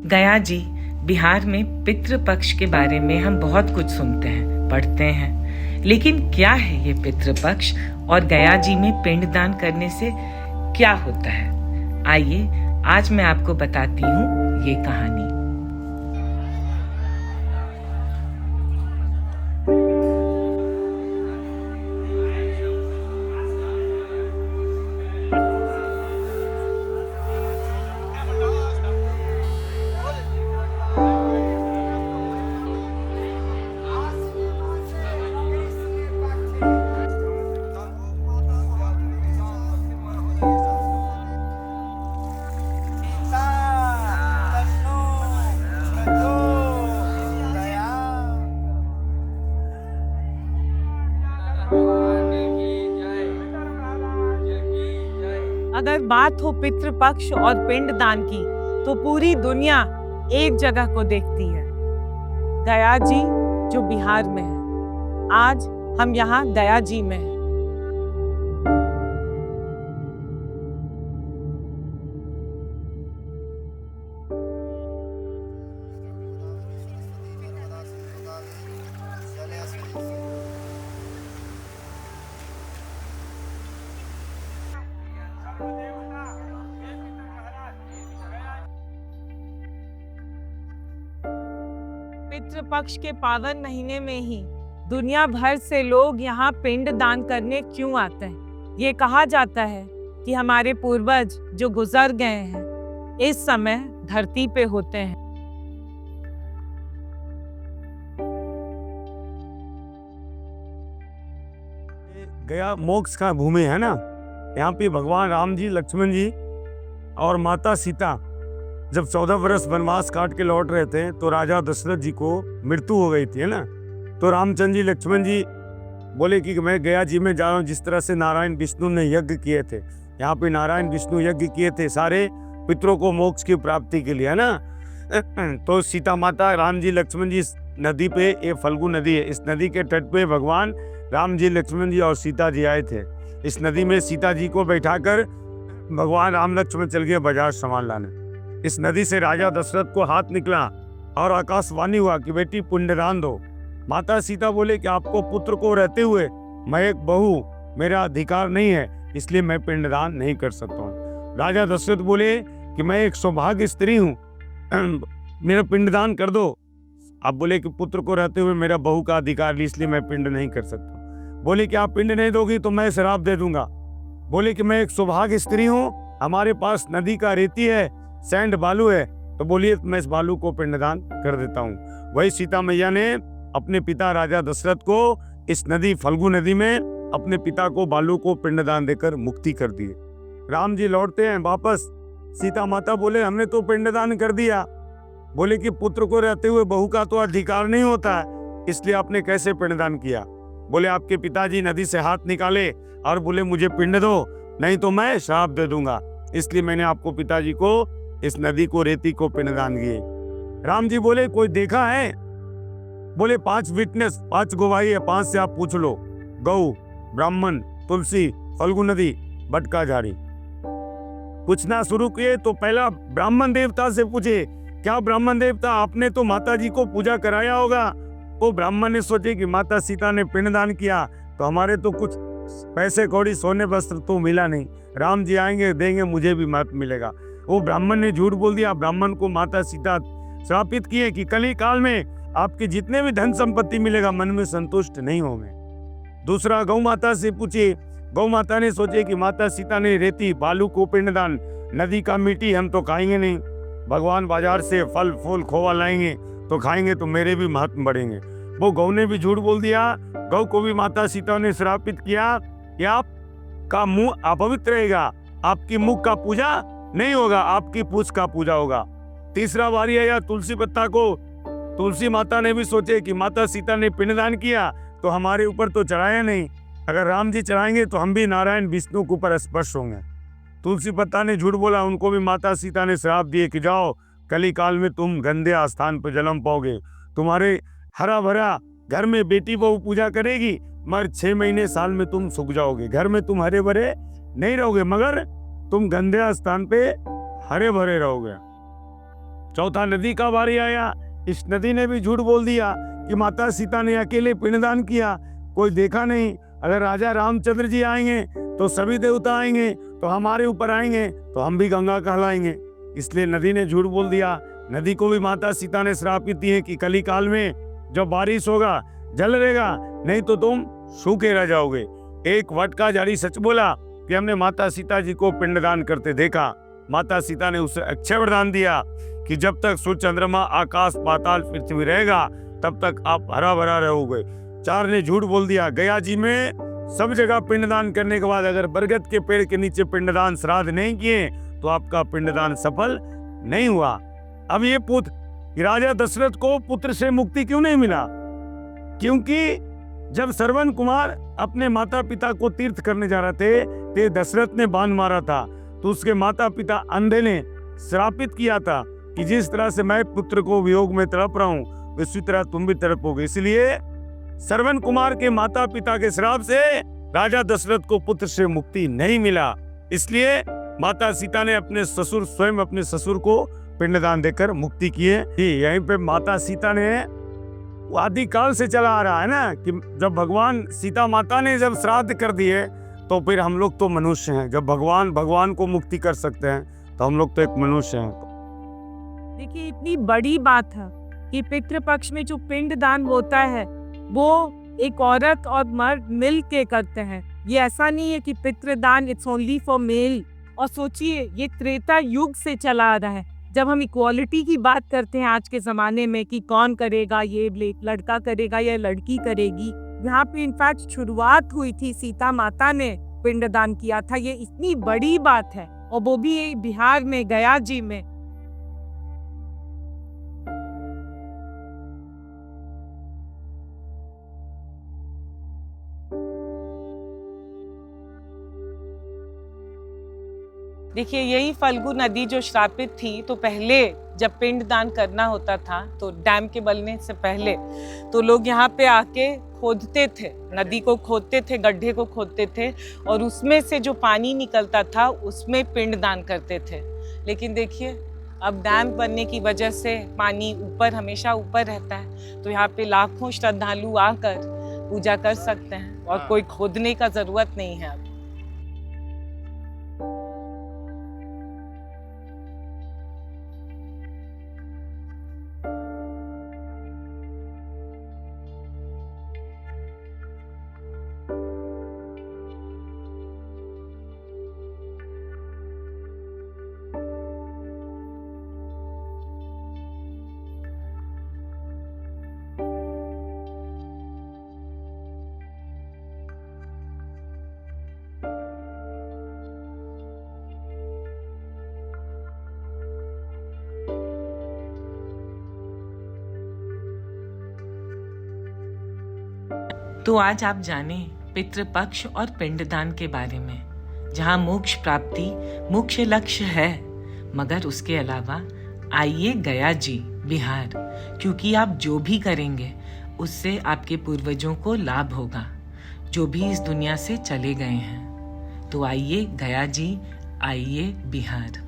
गया जी, बिहार में पितृपक्ष के बारे में हम बहुत कुछ सुनते हैं, पढ़ते हैं, लेकिन क्या है ये पितृपक्ष और गया जी में पिंडदान करने से क्या होता है? आइए आज मैं आपको बताती हूँ ये कहानी। अगर बात हो पितृपक्ष और पिंडदान की, तो पूरी दुनिया एक जगह को देखती है, गया जी जो बिहार में है। आज हम यहाँ गया जी में हैं। पितृपक्ष के पावन महीने में ही दुनिया भर से लोग यहाँ पिंड दान करने क्यों आते हैं? ये कहा जाता है कि हमारे पूर्वज जो गुजर गए हैं इस समय धरती पे होते हैं। गया मोक्ष का भूमि है ना। यहाँ पे भगवान राम जी, लक्ष्मण जी और माता सीता जब 14 वर्ष वनवास काट के लौट रहे थे तो राजा दशरथ जी को मृत्यु हो गई थी, है ना। तो रामचंद्र जी, लक्ष्मण जी बोले कि मैं गया जी में जा रहा हूँ। जिस तरह से नारायण विष्णु ने यज्ञ किए थे, यहाँ पे नारायण विष्णु यज्ञ किए थे सारे पितरों को मोक्ष की प्राप्ति के लिए, है ना। तो सीता माता, राम जी, लक्ष्मण जी इस नदी पे, ये फल्गु नदी है, इस नदी के तट पे भगवान राम जी, लक्ष्मण जी और सीता जी आए थे। इस नदी में सीता जी को बैठाकर भगवान राम लक्ष्मण चल गए बाजार सामान लाने। इस नदी से राजा दशरथ को हाथ निकला और आकाशवाणी हुआ कि बेटी पिंडदान दो। माता सीता बोले कि आपको पुत्र को रहते हुए मैं एक बहू, मेरा अधिकार नहीं है, इसलिए मैं पिंडदान नहीं कर सकता हूँ। राजा दशरथ बोले कि मैं एक सौभाग्य स्त्री हूँ, मेरा पिंडदान कर दो। आप बोले कि पुत्र को रहते हुए मेरा बहू का अधिकार, इसलिए मैं पिंड नहीं कर सकता। बोले कि आप पिंड नहीं दोगी तो मैं श्राप दे दूंगा। बोले कि मैं एक सौभाग्य स्त्री हूँ, हमारे पास नदी का रेती है, सैंड बालू है, तो बोलिए मैं इस बालू को पिंडदान कर देता हूँ। वही सीता मैया ने अपने पिता राजा दशरथ को इस नदी फल्गु नदी में अपने पिता को बालू को पिंडदान देकर मुक्ति कर दी। राम जी लौटते हैं वापस, सीता माता बोले हमने तो पिंडदान कर दिया। बोले कि पुत्र को रहते हुए बहू का तो अधिकार नहीं होता है, इसलिए आपने कैसे पिंडदान किया? बोले आपके पिताजी नदी से हाथ निकाले और बोले मुझे पिंड दो, नहीं तो मैं श्राप दे दूंगा, इसलिए मैंने आपको पिताजी को इस नदी को, रेती को पिंडदान किए। राम जी बोले कोई देखा है? बोले 5 विटनेस, 5 गवाही है, 5 से आप पूछ लो, गौ, ब्राह्मण, तुलसी, फल्गु नदी, बटका झाड़ी। पूछना शुरू किए तो पहला ब्राह्मण देवता से पूछे, क्या ब्राह्मण देवता आपने तो माता जी को पूजा कराया होगा? वो ब्राह्मण ने सोचे कि माता सीता ने पिंडदान किया तो हमारे तो कुछ पैसे कौड़ी, सोने वस्त्र तो मिला नहीं, राम जी आएंगे देंगे, मुझे भी मत मिलेगा। वो ब्राह्मण ने झूठ बोल दिया। ब्राह्मण को माता सीता श्रापित किए कि कली काल में आपके जितने भी धन संपत्ति मिलेगा मन में संतुष्ट नहीं होंगे। दूसरा गौ माता से पूछिए। गौ माता ने सोचे कि माता सीता ने रेती बालू को पिंडदान, नदी का मिट्टी हम तो खाएंगे नहीं, भगवान बाजार से फल फूल खोवा लाएंगे तो खाएंगे तो मेरे भी महात्म बढ़ेंगे। वो गौ ने भी झूठ बोल दिया। गौ को भी माता सीता ने श्रापित किया कि आपका मुंह अपवित्र रहेगा, आपकी मुख का पूजा नहीं होगा, आपकी पूछ का पूजा होगा। तीसरा बारी आया तुलसी पत्ता को। तुलसी माता ने भी सोचे कि माता सीता ने पिंडदान किया तो हमारे ऊपर तो चढ़ाया नहीं, अगर राम जी चढ़ाएंगे तो हम भी नारायण विष्णु के ऊपर स्पर्श होंगे। तुलसी पत्ता ने झूठ बोला, उनको भी माता सीता ने श्राप दिए कि जाओ कली काल में तुम गंदे स्थान पर जन्म पाओगे, तुम्हारे हरा भरा घर में बेटी बहू पूजा करेगी, मगर 6 महीने साल में तुम सूख जाओगे, घर में तुम हरे भरे नहीं रहोगे, मगर तुम गंदे स्थान पे हरे भरे रहोगे। चौथा नदी का बारी आया, इस नदी ने भी झूठ बोल दिया कि माता सीता ने अकेले पिंडदान किया, कोई देखा नहीं। अगर राजा रामचंद्र जी आएंगे तो सभी देवता आएंगे, तो हमारे ऊपर आएंगे तो हम भी गंगा कहलाएंगे। इसलिए नदी ने झूठ बोल दिया। नदी को भी माता सीता ने श्रापित दिए कि कली काल में जब बारिश होगा जल रहेगा, नहीं तो तुम सूखे रह जाओगे। एक वट का झाड़ी सच बोला कि हमने माता सीता जी को पिंडदान करते देखा। माता सीता ने उसे अक्षय वरदान दिया कि जब तक सूर्य चंद्रमा आकाश पाताल पृथ्वी रहेगा तब तक आप हरा भरा रहोगे। 4 ने झूठ बोल दिया। गया जी में सब जगह पिंडदान करने के बाद अगर बरगद के पेड़ के नीचे पिंडदान श्राद्ध नहीं किए तो आपका पिंडदान सफल नहीं हुआ। अब ये राजा दशरथ को पुत्र से मुक्ति क्यों नहीं मिला? क्योंकि जब श्रवण कुमार अपने माता पिता को तीर्थ करने जा रहे थे, दशरथ ने बाण मारा था, तो उसके माता पिता अंधे ने श्रापित किया था कि जिस तरह से मैं पुत्र को वियोग में तड़प रहा हूँ उसी तरह तुम भी तड़पोगे। इसलिए श्रवण कुमार के माता पिता के श्राप से राजा दशरथ को पुत्र से मुक्ति नहीं मिला। इसलिए माता सीता ने स्वयं अपने ससुर को पिंडदान देकर मुक्ति की है। यहीं पे माता सीता ने आदि काल से चला आ रहा है ना कि जब भगवान सीता माता ने जब श्राद्ध कर दिए तो फिर हम लोग तो मनुष्य हैं। जब भगवान को मुक्ति कर सकते हैं तो हम लोग तो एक मनुष्य हैं। देखिए, इतनी बड़ी बात है कि पितृपक्ष में जो पिंडदान होता है वो एक औरत और मर्द मिल के करते हैं। ये ऐसा नहीं है कि पितृदान इट्स ओनली फॉर मेल। और सोचिए, ये त्रेता युग से चला आ रहा है। जब हम इक्वालिटी की बात करते हैं आज के ज़माने में कि कौन करेगा, ये लड़का करेगा या लड़की करेगी, यहाँ पे इनफैक्ट शुरुआत हुई थी, सीता माता ने पिंडदान किया था। ये इतनी बड़ी बात है, और वो भी बिहार में गया जी में। देखिए, यही फल्गु नदी जो श्रापित थी, तो पहले जब पिंड दान करना होता था तो डैम के बनने से पहले तो लोग यहाँ पे आके खोदते थे, नदी को खोदते थे, गड्ढे को खोदते थे, और उसमें से जो पानी निकलता था उसमें पिंड दान करते थे। लेकिन देखिए, अब डैम बनने की वजह से पानी ऊपर, हमेशा ऊपर रहता है, तो यहाँ पे लाखों श्रद्धालु आकर पूजा कर सकते हैं और कोई खोदने का जरूरत नहीं है अब। तो आज आप जाने पितृपक्ष और पिंडदान के बारे में, जहाँ मोक्ष प्राप्ति मुख्य लक्ष्य है, मगर उसके अलावा आइए गया जी बिहार, क्योंकि आप जो भी करेंगे उससे आपके पूर्वजों को लाभ होगा, जो भी इस दुनिया से चले गए हैं। तो आइए गया जी, आइए बिहार।